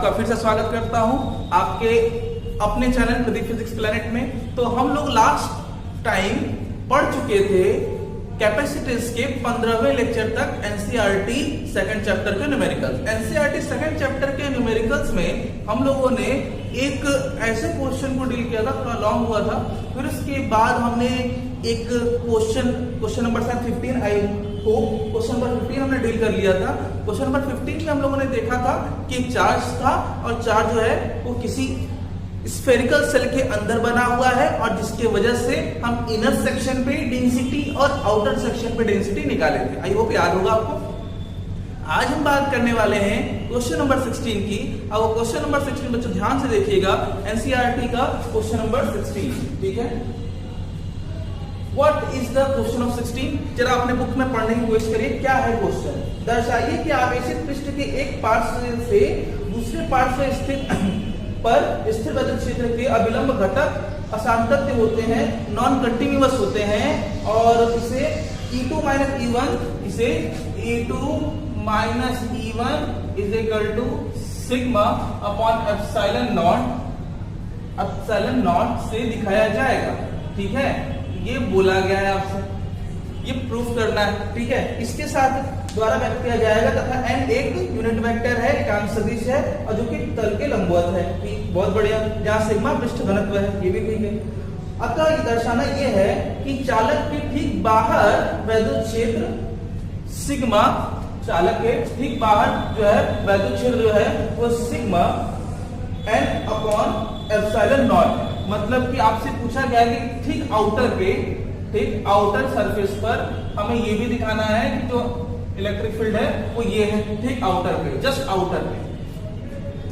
आपका फिर से स्वागत करता हूं आपके अपने चैनल प्रदीप फिजिक्स प्लैनेट में। तो हम लोग लास्ट टाइम पढ़ चुके थे कैपेसिटेंस के 15वें लेक्चर तक एनसीईआरटी सेकंड चैप्टर के न्यूमेरिकल्स। एनसीईआरटी सेकंड चैप्टर के न्यूमेरिकल्स में हम लोगों ने एक ऐसे क्वेश्चन को डील किया था, थोड़ा लॉन्ग हुआ था। फिर उसके बाद हमने एक क्वेश्चन नंबर 15 आई को क्वेश्चन नंबर 15 हमने डील कर लिया था। क्वेश्चन नंबर 15 में हम लोगों ने देखा था कि एक चार्ज था और चार्ज जो है वो किसी स्फेरिकल सेल के अंदर बना हुआ है और जिसकी वजह से हम इनर सेक्शन पे डेंसिटी और आउटर सेक्शन पे डेंसिटी निकाले थे। आई होप याद होगा आपको। आज हम बात करने वाले हैं क्वेश्चन नंबर 16 की। अब क्वेश्चन नंबर 16 बच्चों ध्यान से देखिएगा, एनसीईआरटी का क्वेश्चन नंबर 16, ठीक है। What is the question of 16? जरा अपने बुक में पढ़ने की कोशिश करिए, क्या है क्वेश्चन। दर्शाइए कि आवेशित पृष्ठ के एक पार्श्व से दूसरे पार्श्व पर स्थिर विद्युत क्षेत्र के अभिलंब घटक असांतत्य होते हैं, नॉन कंटिन्यूअस होते हैं और इसे E2 माइनस E1 इसे E2 minus E1 is equal to sigma upon epsilon not से दिखाया जाएगा, ठीक है। ये बोला गया है आपसे, ये प्रूफ करना है, ठीक है। इसके साथ द्वारा व्यक्त किया जाएगा तथा n एक यूनिट वेक्टर है, एकांक सदिश है और जो कि तल के लंबवत है, ठीक, बहुत बढ़िया। जहां सिग्मा पृष्ठ घनत्व है, ये भी ठीक है। अतः ये दर्शाना ये है कि चालक के ठीक बाहर वैद्युत क्षेत्र सिग्मा, चालक के ठीक बाहर जो है वैद्युत क्षेत्र जो है वो sigma n upon epsilon not. मतलब कि आपसे पूछा गया कि ठीक आउटर पे, ठीक आउटर सरफेस पर हमें ये भी दिखाना है कि जो इलेक्ट्रिक फील्ड है वो ये है, ठीक आउटर पे, जस्ट आउटर पे।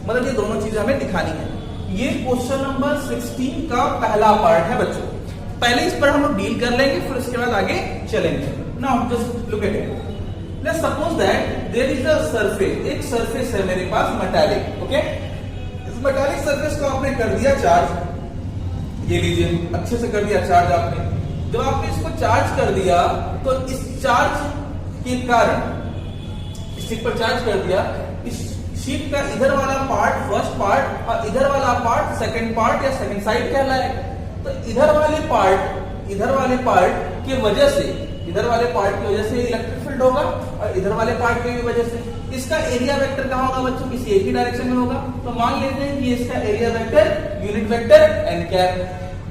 मतलब ये दोनों चीजें हमें दिखानी है। ये क्वेश्चन नंबर 16 का पहला पार्ट है बच्चों। पहले इस पर हम लोग डील कर लेंगे, फिर उसके बाद आगे चलेंगे। Now just look at it. Let's suppose that there is a surface, एक सरफेस है मेरे पास मेटालिक, ओके। इस मेटालिक सरफेस को आपने कर दिया चार्ज, ये लीजिए अच्छे से कर दिया चार्ज आपने। जब आपने इसको चार्ज कर दिया तो इस चार्ज के कारण, इस शीट पर चार्ज कर दिया, इस शीट का इधर वाला पार्ट फर्स्ट पार्ट और इधर वाला पार्ट सेकंड पार्ट या सेकंड साइड कहलाएगा। तो इधर वाले पार्ट की वजह से, इधर वाले पार्ट की वजह से इलेक्ट्रिक फील्ड होगा और इधर वाले पार्ट की वजह से इसका एरिया वेक्टर कहां होगा बच्चों, किसी एक ही डायरेक्शन में होगा। तो मान लेते हैं कि इसका area vector unit vector n cap.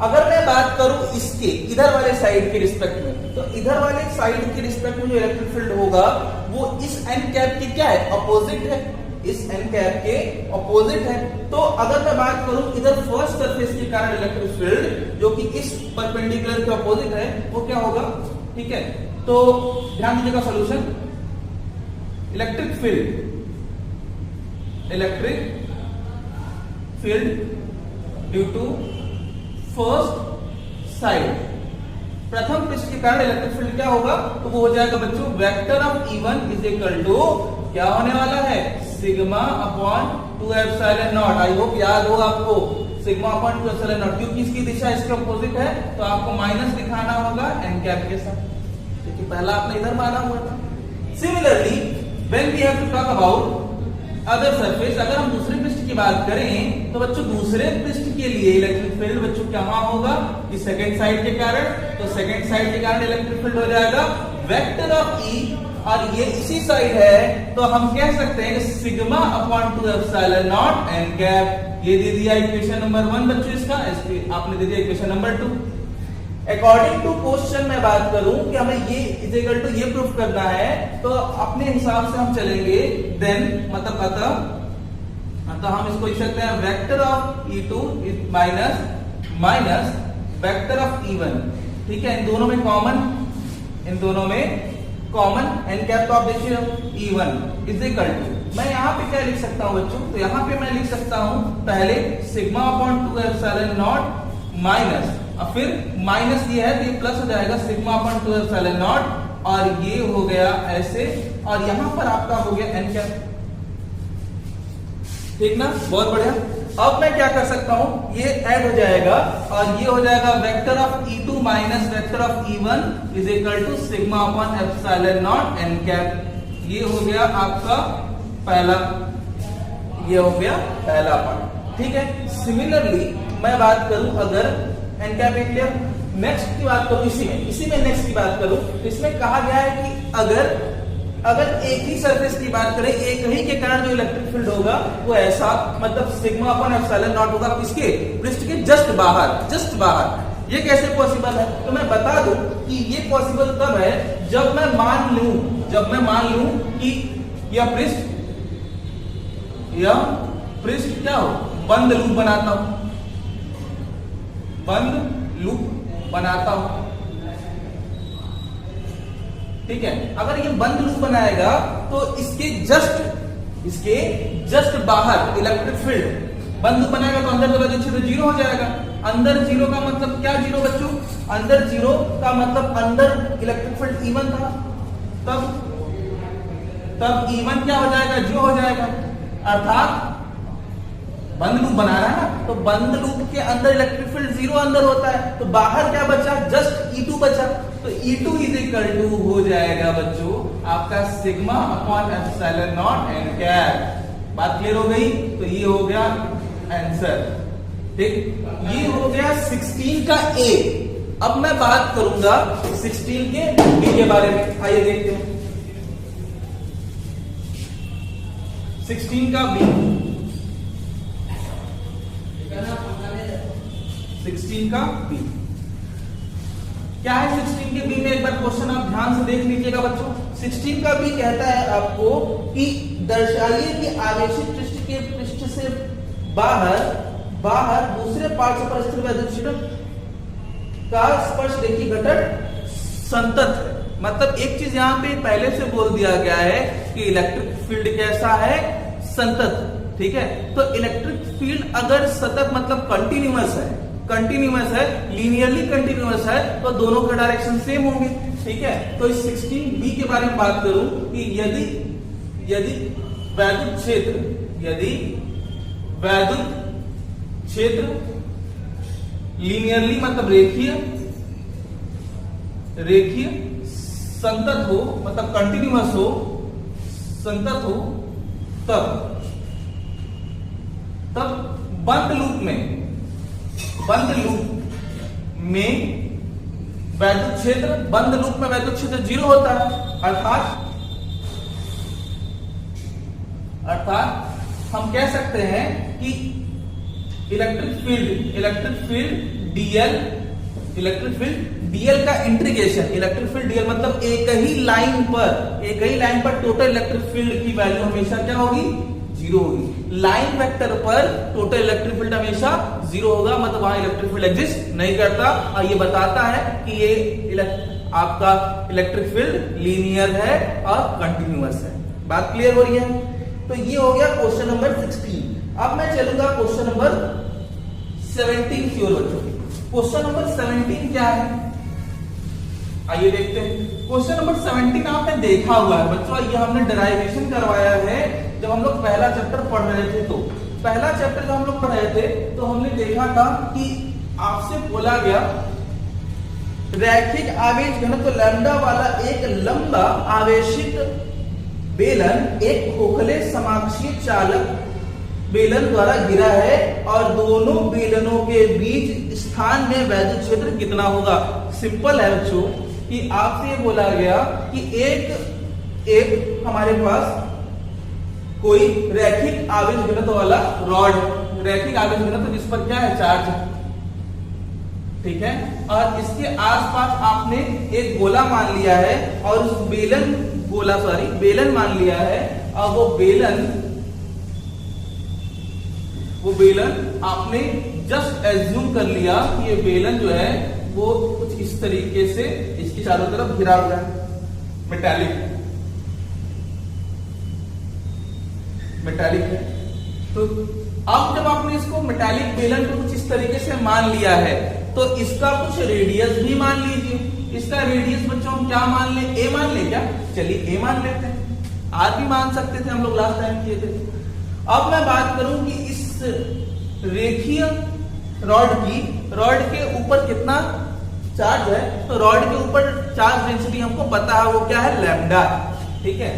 अगर मैं बात करूं इसके इधर वाले साइड के रिस्पेक्ट में, तो इधर वाले साइड के रिस्पेक्ट में जो इलेक्ट्रिक फील्ड होगा वो इस n कैप के क्या है, अपोजिट है, इस n कैप के अपोजिट है। तो अगर मैं बात करूं इधर फर्स्ट सरफेस के कारण इलेक्ट्रिक फील्ड जो कि इस परपेंडिकुलर के अपोजिट है वो क्या होगा, ठीक है। तो ध्यान दीजिएगा solution. Electric field due to first side, प्रथम पृष्ठ के कारण इलेक्ट्रिक फील्ड क्या होगा, तो वो हो जाएगा बच्चों vector of E1 is equal to क्या होने वाला है, sigma upon 2 epsilon not. I hope याद हो आपको, सिग्मा अपॉन 2 एप्सिलॉन नॉट, क्योंकि इसकी दिशा इसके अपोजिट है तो आपको माइनस दिखाना होगा n कैप के साथ, क्योंकि पहला आपने इधर माना हुआ था। Similarly when we have to talk about other surface, अगर हम दूसरे पृष्ठ की बात करें तो बच्चों दूसरे पृष्ठ के लिए इलेक्ट्रिक फील्ड बच्चों कहां होगा, इस सेकंड साइड के कारण। तो सेकंड साइड के कारण इलेक्ट्रिक फील्ड हो जाएगा वेक्टर ऑफ E और ये इसी साइड है तो हम कह सकते हैं sigma upon 2 epsilon not n cap. ये दे दिया इक्वेशन नंबर 1 बच्चों, इसका आपने दे दिया equation number 2। According to question मैं बात करूं कि हमें ये इज इक्वल टू ये प्रूफ करना है तो अपने हिसाब से हम चलेंगे, देन मतलब अतः हम इसको लिख सकते हैं vector of E2 minus vector of E1, ठीक है। इन दोनों में कॉमन n कैप। तो आप देखिए E1 इज इक्वल टू, मैं यहाँ पे क्या लिख सकता हूँ बच्चों, तो यहाँ पे मैं लिख सकता हूँ पहले sigma upon 2 epsilon not minus, और फिर माइनस ये है तो ये प्लस हो जाएगा सिग्मा अपॉन 2 एप्सिलॉन नॉट और ये हो गया ऐसे, और यहां पर आपका हो गया n कैप, ठीक ना, बहुत बढ़िया। अब मैं क्या कर सकता हूं, ये ऐड हो जाएगा और ये हो जाएगा vector of E2 minus vector of E1 is equal to sigma upon epsilon not n cap. ये हो गया आपका पहला ये हो गया पहला पार्ट, ठीक है। सिमिलरली मैं बात करूं अगर एन कैपिटल नेक्स्ट की बात करूं, इसी में नेक्स्ट की बात करूं, तो इसमें कहा गया है कि अगर एक ही सरफेस की बात करें, एक ही के कारण जो इलेक्ट्रिक फील्ड होगा वो ऐसा, मतलब सिग्मा अपॉन एप्सिलॉन नॉट होगा किसके, पृष्ठ के जस्ट बाहर। ये कैसे पॉसिबल है? तो मैं बता दूं कि ये पॉसिबल तब है जब मैं मान लूं कि यह पृष्ठ क्या हो, बंद लूप बनाता हूं, ठीक है। अगर ये बंद लूप बनाएगा तो इसके जस्ट बाहर इलेक्ट्रिक फील्ड बंद लूप बनाएगा तो अंदर वाला क्षेत्र जीरो हो जाएगा। अंदर जीरो का मतलब क्या जीरो बच्चों? अंदर जीरो का मतलब अंदर इलेक्ट्रिक फील्ड इवन था, तब इवन क्या हो जाएगा, जीरो हो जाएगा। अर्थात बंद लूप बना रहा है ना, तो बंद लूप के अंदर इलेक्ट्रिक फील्ड जीरो अंदर होता है, तो बाहर क्या बचा, जस्ट E2 बचा। तो E2 इज इक्वल टू हो जाएगा बच्चों आपका sigma upon epsilon not an cap. बात क्लियर हो गई? तो ये हो गया आंसर, ठीक। ये हो गया 16 का ए। अब मैं बात करूंगा 16 के बी के बारे में, आइए देखते हैं 16 का बी। 16 का बी क्या है? 16 के बी में एक बार क्वेश्चन आप ध्यान से देख लीजिएगा बच्चों। 16 का बी कहता है आपको कि दर्शाइए कि आवेशित पृष्ठ के पृष्ठ से बाहर दूसरे पार्श्व पर स्थित वैद्युत क्षेत्र का स्पर्श रेखी घटक संतत है। मतलब एक चीज यहाँ पे पहले से बोल दिया गया है कि इलेक्ट्रिक फील्ड कैसा है, संतत, ठीक है। तो इलेक्ट्रिक फील्ड अगर सतत मतलब कंटिन्यूअस है, लीनियरली कंटिन्यूअस है, तो दोनों का डायरेक्शन सेम होंगे, ठीक है। तो इस 16b के बारे में बात करूं कि यदि वैद्युत क्षेत्र लीनियरली मतलब रेखीय संतत हो, मतलब कंटिन्यूअस हो, संतत हो, तब बंद लूप में वैद्युत क्षेत्र जीरो होता है। अर्थात हम कह सकते हैं कि इलेक्ट्रिक फील्ड डीएल का इंटीग्रेशन, इलेक्ट्रिक फील्ड डीएल मतलब एक ही लाइन पर टोटल इलेक्ट्रिक फील्ड की वैल्यू हमेशा क्या होगी, जीरो होगी। लाइन वेक्टर पर टोटल इलेक्ट्रिक फील्ड हमेशा जीरो होगा, मतलब वहां इलेक्ट्रिक फील्ड एग्जिस्ट नहीं करता। और ये बताता है कि ये आपका इलेक्ट्रिक फील्ड लीनियर है और कंटिन्यूअस है। बात क्लियर हो रही है? तो ये हो गया क्वेश्चन नंबर 16। अब मैं चलूंगा क्वेश्चन नंबर 17 की ओर बच्चों। क्वेश्चन नंबर 17 क्या है, आइए देखते हैं। क्वेश्चन नंबर 17 आपने देखा हुआ है बच्चों, ये हमने डेराइवेशन करवाया है जब हम लोग पहला चैप्टर पढ़ रहे थे। तो पहला चैप्टर जब हम लोग पढ़ रहे थे तो हमने देखा था कि आपसे बोला गया रैखिक आवेश घनत्व लैम्डा वाला एक लंबा आवेशित बेलन एक खोखले समाक्षीय चालक बेलन द्वारा गिरा है और दोनों बेलनों के बीच स्थान में वैद्युत क्षेत्र कितना होगा। सिंपल है बच्चों कि आपसे ये बोला गया कि एक हमारे पास कोई रैखिक आवेश घनत्व वाला रॉड, रैखिक आवेश घनत्व जिस पर क्या है, चार्ज, ठीक है। और इसके आसपास आपने एक गोला मान लिया है और उस बेलन मान लिया है और वो बेलन आपने जस्ट एज्यूम कर लिया कि ये बेलन जो है वो कुछ इस तरीके से इसकी चारों तरफ घिरा हुआ है, मेटालिक है। तो अब जब आपने इसको मेटालिक बेलन को कुछ इस तरीके से मान लिया है तो इसका कुछ रेडियस भी मान लीजिए। इसका रेडियस बच्चों हम क्या मान ले, ए मान ले क्या? चलिए ए मान लेते हैं, आर भी मान सकते थे, हम लोग लास्ट टाइम किए थे। अब मैं बात करूं कि इस रेखीय रॉड के ऊपर कितना चार्ज है, तो रॉड के ऊपर चार्ज डेंसिटी हमको पता है, वो क्या है, लैम्डा, ठीक है,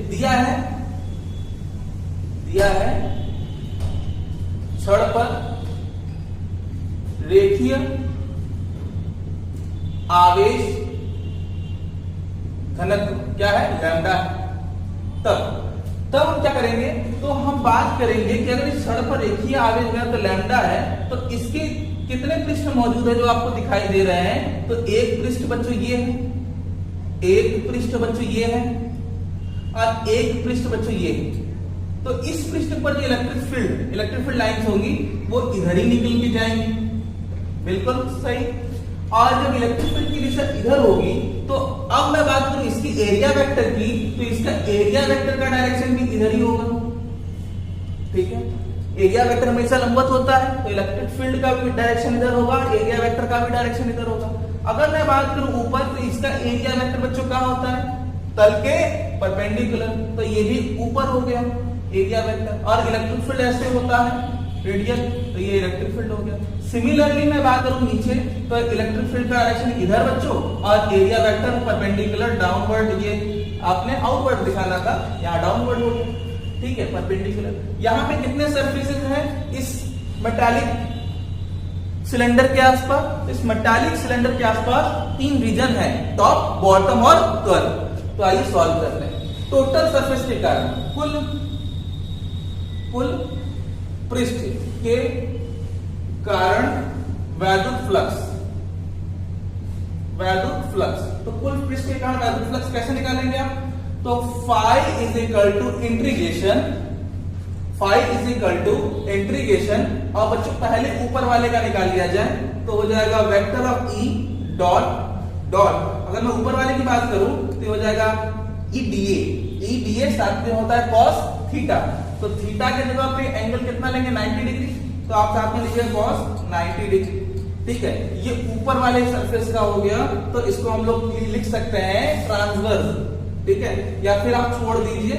दिया दिया है छड़ पर रेखीय आवेश घनत्व क्या है, लैम्डा। तब हम क्या करेंगे, तो हम बात करेंगे कि अगर इस छड़ पर रेखीय आवेश घनत्व लैम्डा है तो इसके कितने पृष्ठ मौजूद है जो आपको दिखाई दे रहे हैं। तो एक पृष्ठ बच्चों ये है, एक पृष्ठ बच्चों ये है और एक पृष्ठ बच्चों ये है। तो इस पृष्ठ पर जो इलेक्ट्रिक फील्ड लाइंस होंगी वो इधर ही निकल के जाएंगी, बिल्कुल सही। और जब इलेक्ट्रिक फील्ड की दिशा इधर होगी तो अब मैं बात करूं इसकी एरिया वेक्टर की, तो इसका एरिया वेक्टर का डायरेक्शन भी इधर ही होगा, ठीक है। एरिया वेक्टर हमेशा लंबवत होता है, तो इलेक्ट्रिक फील्ड का भी डायरेक्शन इधर होगा, एरिया वेक्टर का भी डायरेक्शन इधर होगा। अगर मैं बात करूं ऊपर, तो इसका एरिया वेक्टर बच्चों कहां होता है, तल के परपेंडिकुलर, तो ये भी ऊपर हो गया एरिया वेक्टर। और इलेक्ट्रिक फील्ड ऐसे होता है रेडियल, तो ये इलेक्ट्रिक फील्ड हो गया। सिमिलरली मैं बात करूं नीचे, तो इलेक्ट्रिक फील्ड का डायरेक्शन इधर बच्चों और एरिया वेक्टर परपेंडिकुलर डाउनवर्ड, ये आपने आउटवर्ड दिखाना था, यहाँ डाउनवर्ड हो गया, ठीक है, परपेंडिकुलर। यहाँ पे कितने सरफेसेस हैं इस मेटालिक सिलेंडर के आसपास, इस मेटालिक सिलेंडर के आसपास 3 रीजन है, टॉप, बॉटम और कर्व। तो आइए सॉल्व कर लें। टोटल सरफेस के कारण कुल पृष्ठ के कारण वैद्युत फ्लक्स, तो कुल पृष्ठ के कारण वैद्युत फ्लक्स कैसे निकालेंगे आप, तो phi is equal to integration, और बच्चों पहले ऊपर वाले का निकाल लिया जाए तो हो जाएगा वेक्टर ऑफ ई डॉट, अगर मैं ऊपर वाले की बात करूं तो हो जाएगा ई डीए साथ में होता है कॉस थीटा, तो थीटा के जगह पे एंगल कितना लेंगे, 90 डिग्री, तो आप साथ में लीजिए कॉस 90 डिग्री, ठीक है। ये ऊपर वाले सरफेस का हो गया, तो इसको हम लोग लिख सकते हैं ट्रांसवर्स, ठीक है, या फिर आप छोड़ दीजिए।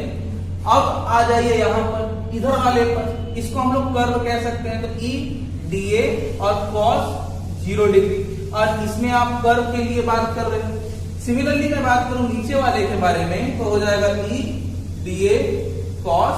अब आ जाइए यहाँ पर इधर वाले पर, इसको हम लोग कर्व कह सकते हैं, तो ई डीए और कॉस 0 डिग्री, और इसमें आप कर्व के लिए बात कर रहे हैं। सिमिलरली मैं बात करूं नीचे वाले के बारे में, तो हो जाएगा ई डीए कॉस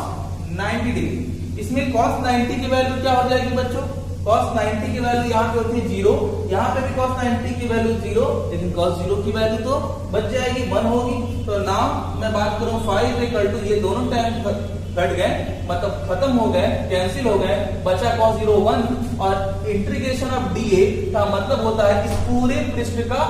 90 डिग्री। इसमें cos 90 की वैल्यू क्या हो जाएगी बच्चों, cos 90 की वैल्यू यहाँ पे होती है 0, यहाँ पे भी cos 90 की वैल्यू 0, लेकिन cos 0 की वैल्यू तो बच जाएगी 1 होगी। तो नाउ मैं बात करूं 5 इक्वल टू, ये दोनों टाइम घट गए, मतलब खत्म हो गए, कैंसिल हो गए, बचा cos 0 1, और इंटीग्रेशन ऑफ dA का मतलब होता है इस पूरे पृष्ठ का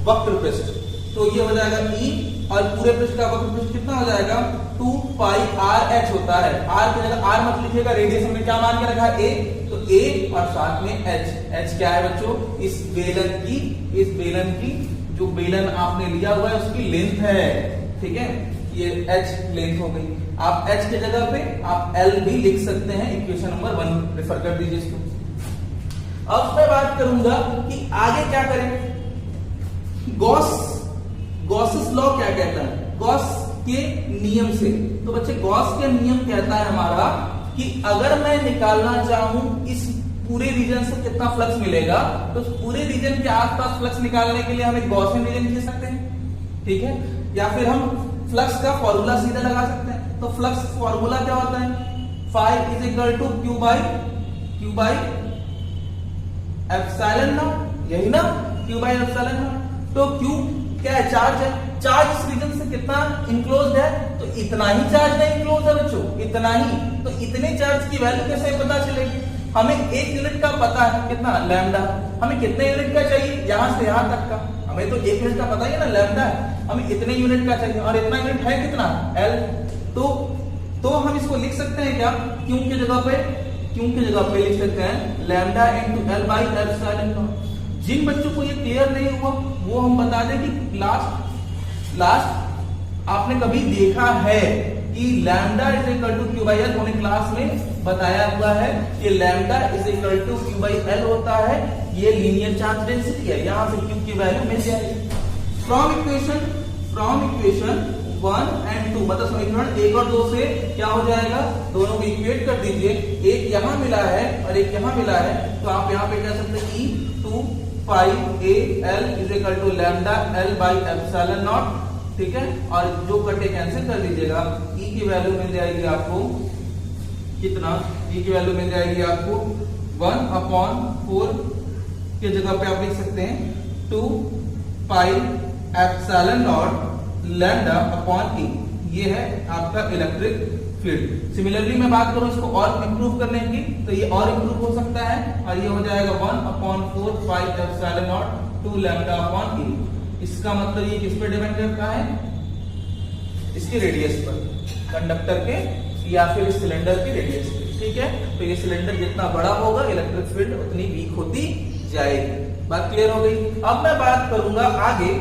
वक्र पृष्ठ, तो ये हो जाएगा E, और पूरे पृष्ठ का वक्र पृष्ठ कितना हो जाएगा 2 पाई आर एच होता है। आर की जगह आर मत लिखिएगा, रेडियस हमने क्या मान के रखा है ए, तो ए और साथ में एच क्या है बच्चों, इस बेलन की जो बेलन आपने लिया हुआ है उसकी लेंथ है, ठीक है, ये एच लेंथ हो गई। आप एच की जगह पे आप एल भी लिख सकते हैं, इक्वेशन नंबर 1 रेफर कर दीजिए इसको। अब मैं बात करूंगा कि आगे क्या करें। गॉसेस लॉ क्या कहता है, गॉस के नियम से, तो बच्चे गॉस के नियम कहता है हमारा कि अगर मैं निकालना चाहूं इस पूरे रीजन से कितना फ्लक्स मिलेगा, तो पूरे रीजन के आसपास फ्लक्स निकालने के लिए हम एक गॉसियन रीजन ले सकते हैं, ठीक है, या फिर हम फ्लक्स का फॉर्मूला सीधा लगा सकते हैं। तो फ्लक्स फॉर्मूला क्या होता है, phi is equal to q by epsilon not, यही ना, क्यू बाई एप्सिलॉन नॉट। तो क्यू क्या है, चार्ज है, चार्ज इस रीजन से कितना इंक्लोज्ड है, तो इतना ही चार्ज में इंक्लोज है बच्चों, इतना ही। तो इतने चार्ज की वैल्यू कैसे पता चलेगी, हमें 1 यूनिट का पता है कितना, लैम्डा, हमें कितने यूनिट का चाहिए, यहां से यहां तक का, हमें तो 1 यूनिट का पता ही है ना, लैम्डा है, हमें इतने यूनिट का चाहिए, और इतना यूनिट है कितना, एल। तो हम इसको लिख सकते हैं क्या, क्यू की जगह पे लिख सकते हैं lambda into l by epsilon naught. जिन बच्चों को ये क्लियर नहीं हुआ वो हम बता दें कि लास्ट आपने कभी देखा है कि lambda is equal to q by l, हमने क्लास में बताया हुआ है कि lambda is equal to q by l होता है, ये लीनियर चार्ज डेंसिटी है, यहां से क्यू की वैल्यू मिल जाएगी। फ्रॉम इक्वेशन 1 and 2, मतलब समीकरण 1 और 2 से क्या हो जाएगा, दोनों को इक्वेट कर दीजिए, एक यहां मिला है और एक यहां मिला है, तो आप यहां पे कह सकते हैं E2 pi a l is equal to lambda l by epsilon not, ठीक है, और जो कटे कैंसिल कर दीजिएगा, E की वैल्यू मिल जाएगी आपको कितना, ई की वैल्यू मिल जाएगी आपको 1/4 की जगह पे आप लिख सकते हैं 2 pi epsilon naught lambda upon e. ये है आपका इलेक्ट्रिक फील्ड। सिमिलरली मैं बात करूं इसको और इंप्रूव करने की, तो ये और इंप्रूव हो सकता है और ये हो जाएगा 1/4 pi epsilon naught 2 lambda upon e. इसका मतलब ये किस पे डिपेंड करता है, इसके रेडियस पर, कंडक्टर के या फिर सिलेंडर की रेडियस पे। ठीक है, तो ये सिलेंडर जितना बड़ा होगा इलेक्ट्रिक फील्ड उतनी वीक होती जाएगी। बात क्लियर हो गई। अब मैं बात करूंगा आगे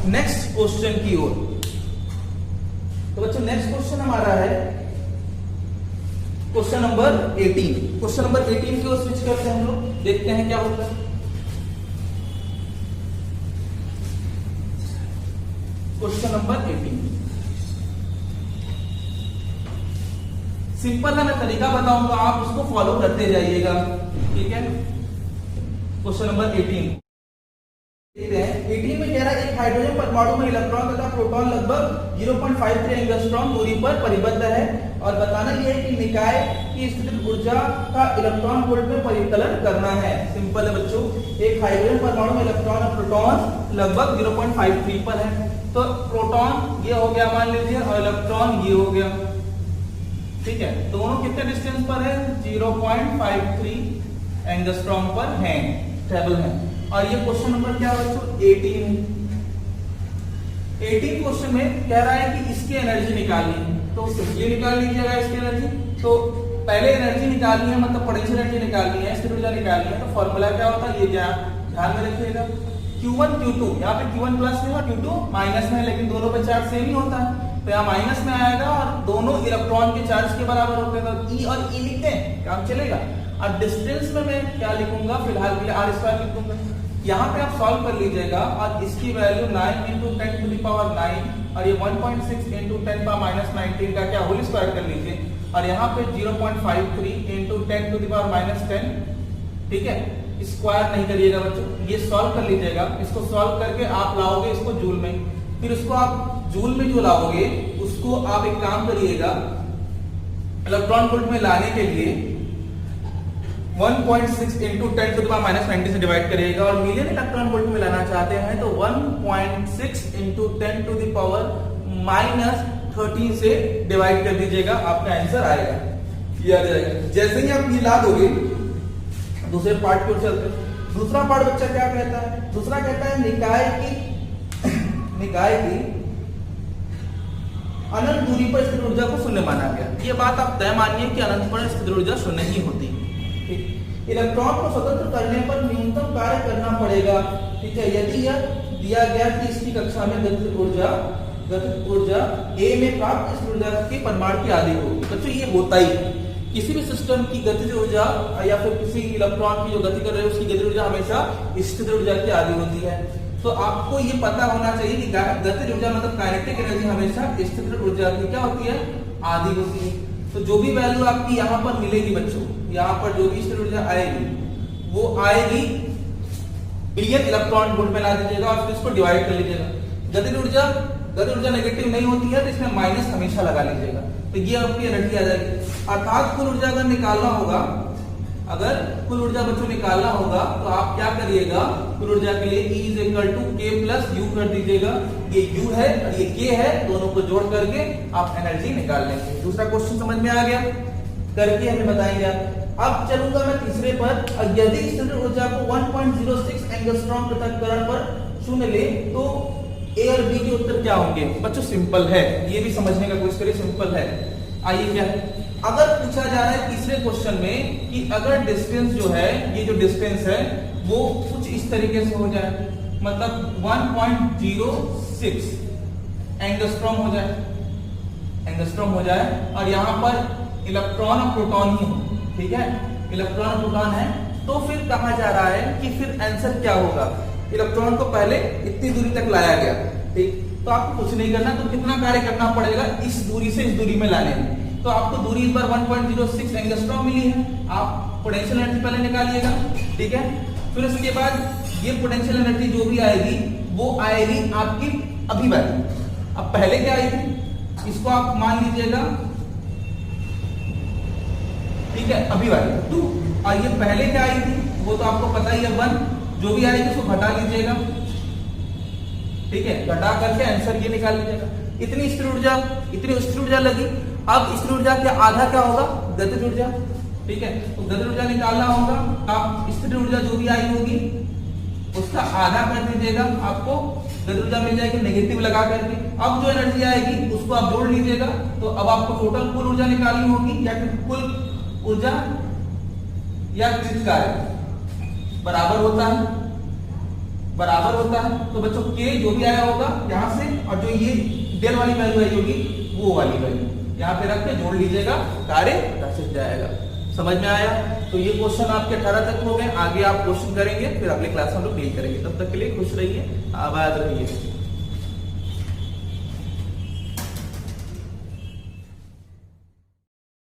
नेक्स्ट क्वेश्चन की ओर। तो बच्चों नेक्स्ट क्वेश्चन हमारा है क्वेश्चन नंबर 18। क्वेश्चन नंबर 18 की ओर स्विच करते हैं हम लोग, देखते हैं क्या होता है। क्वेश्चन नंबर 18 सिंपल है, मैं तरीका बताऊंगा, आप उसको फॉलो करते जाइएगा। ठीक है, क्वेश्चन नंबर 18 देखते हैं। 18 में कह रहा है एक हाइड्रोजन परमाणु में इलेक्ट्रॉन तथा प्रोटॉन लगभग 0.53 एंगस्ट्रॉम दूरी पर परिबद्ध है और बताना यह है कि निकाय की स्थितिज ऊर्जा का इलेक्ट्रॉन वोल्ट में परिकलन करना है। सिंपल है बच्चों, एक हाइड्रोजन परमाणु में इलेक्ट्रॉन और प्रोटॉन लगभग 0.53 पर है। तो प्रोटॉन ये हो गया मान लीजिए और इलेक्ट्रॉन ये हो गया। ठीक है, दोनों कितने डिस्टेंस पर है, 0.53 एंगस्ट्रॉम पर हैं, स्टेबल हैं। और ये क्वेश्चन नंबर क्या है बच्चों, 18 है। 18 क्वेश्चन में कह रहा है कि इसकी एनर्जी निकालनी है, तो ये निकाल लीजिएगा इसकी एनर्जी। तो पहले एनर्जी निकालनी है, मतलब पोटेंशियल एनर्जी निकालनी है, स्थिर ऊर्जा निकालनी है। तो फॉर्मूला क्या होता है, ये ध्यान में रखिएगा। Q1 Q2, यहाँ पे Q1 प्लस में और Q2 माइनस में, लेकिन दोनों पे चार्ज सेम ही होता है, तो यहाँ माइनस में आएगा और दोनों इलेक्ट्रॉन के चार्ज के बराबर होते हैं, तो E और E लिखते हैं, काम चलेगा। और डिस्टेंस में मैं क्या लिखूंगा, फिलहाल के लिए r² लिख दूंगा। यहाँ पे आप सॉल्व कर लीजिएगा और इसकी वैल्यू 9 × 10⁻9 और ये 1.6 × 10⁻−19 का क्या होल स्क्वायर कर लीजिए और यहाँ पे 0.53 × 10⁻10। ठीक है, स्क्वायर नहीं करिएगा बच्चों, ये सॉल्व कर लीजिएगा। इसको सॉल्व करके आप लाओगे इसको जूल में, फिर उसको आप जूल में जो लाओगे उसको आप एक काम करिएगा, इलेक्ट्रॉन वोल्ट में लाने के लिए 1.6 × 10⁻−19 से डिवाइड करिएगा और मिलियन इलेक्ट्रॉन वोल्ट में लाना चाहते हैं तो 1.6 × 10⁻13 से डिवाइड कर दीजिएगा, आपका आंसर आएगा, ये आ जाएगा। जैसे ही आप ये ला दोगे, दूसरे पार्ट की ओर चलते हैं। दूसरा पार्ट बच्चा क्या कहता है, दूसरा कहता है निकाय की अनंत दूरी पर स्थिर ऊर्जा को शून्य माना गया। ये बात आप तय मानिए कि अनंत पर स्थिर ऊर्जा शून्य ही होती है। इलेक्ट्रॉन को स्वतंत्र करने पर न्यूनतम कार्य करना पड़ेगा। ठीक है, यदि यह दिया गया कि इसकी कक्षा में गतिज ऊर्जा A में प्राप्त स्थिर ऊर्जा की परमाणु की आधी होगी। बच्चों ये होता ही, किसी भी सिस्टम की गतिज ऊर्जा या फिर किसी इलेक्ट्रॉन की जो गति कर रहे हैं उसकी गतिज ऊर्जा हमेशा स्थिर ऊर्जा की आधी होती है। तो आपको ये पता होना चाहिए कि गतिज ऊर्जा मतलब काइनेटिक एनर्जी हमेशा स्थिर ऊर्जा की क्या होती है, आधी होती है। तो जो भी वैल्यू आपकी यहाँ पर मिलेगी बच्चों, यहाँ पर जो भी स्थिर ऊर्जा आएगी वो आएगी मिलियन इलेक्ट्रॉन वोल्ट में ला दीजिएगा और फिर इसको डिवाइड कर लीजिएगा। गतिज ऊर्जा नेगेटिव नहीं होती है तो इसमें माइनस हमेशा लगा लीजिएगा, तो ये आपकी एनर्जी आ जाएगी। अर्थात कुल ऊर्जा अगर निकालना होगा, अगर कुल ऊर्जा बच्चों निकालना होगा तो आप क्या करिएगा, कुल ऊर्जा के लिए E = K + U कर दीजिएगा। ये U है और ये K है, दोनों को जोड़ करके आप एनर्जी निकाल लेंगे। दूसरा क्वेश्चन समझ में आ गया, करके हमें बताएंगे आप। अब चलूंगा मैं तीसरे पर। यदि स्थिर ऊर्जा को 1.06 एंगस्ट्रॉम पृथक्करण पर शून्य ले तो A और B के उत्तर क्या होंगे। बच्चों सिंपल है, ये भी समझने का कोशिश करिए, सिंपल है। आइए क्या है, अगर पूछा जा रहा है तीसरे क्वेश्चन में कि अगर डिस्टेंस जो है, ये जो डिस्टेंस है वो कुछ इस तरीके से हो जाए, मतलब 1.06 एंगस्ट्रॉम हो जाए और यहाँ पर इलेक्ट्रॉन और प्रोटॉन ही हो, ठीक है, इलेक्ट्रॉन और प्रोटॉन है, तो फिर कहा जा रहा है कि फिर आंसर क्या होगा। इलेक्ट्रॉन को पहले इतनी दूरी तक लाया गया, ठीक, तो आपको कुछ नहीं करना, तो कितना कार्य करना पड़ेगा इस दूरी से इस दूरी में लाने में। तो आपको दूरी इस बार 1.06 एंगस्ट्रॉम मिली है, आप पोटेंशियल एनर्जी पहले निकालिएगा, ठीक है। फिर उसके बाद ये पोटेंशियल एनर्जी जो भी आएगी वो आएगी आपकी अभी वाली। अब पहले क्या आई थी, इसको आप मान लीजिएगा ठीक है, अभी वाली 2, और ये पहले क्या आई थी वो तो आपको पता ही है 1, जो भी आएगी उसको घटा लीजिएगा, ठीक है, घटा करके आंसर ये निकाल लीजिएगा। इतनी स्थिर ऊर्जा लगी। अब स्थिर ऊर्जा के आधा क्या होगा, गतिज ऊर्जा, ठीक है, तो गतिज ऊर्जा निकालना होगा। आप स्थिर ऊर्जा जो भी आई होगी उसका आधा कर दीजिएगा, आपको गतिज ऊर्जा मिल जाएगी नेगेटिव लगा करके। अब जो एनर्जी आएगी उसको आप जोड़ लीजिएगा, तो अब आपको टोटल कुल ऊर्जा निकालनी होगी, या फिर कुल ऊर्जा या कृत कार्य बराबर होता है। तो बच्चों के जो भी आया होगा यहाँ से, और जो ये डेल वाली वैल्यू आई होगी वो वाली वैल्यू यहाँ पे रख के जोड़ लीजिएगा, कार्य दर्शित जाएगा। समझ में आया? तो ये क्वेश्चन आपके 18 तक हो गए, आगे आप क्वेश्चन करेंगे, फिर अगले क्लास में हम लोग डील करेंगे। तब तक के लिए खुश रहिए, आबाद रहिए।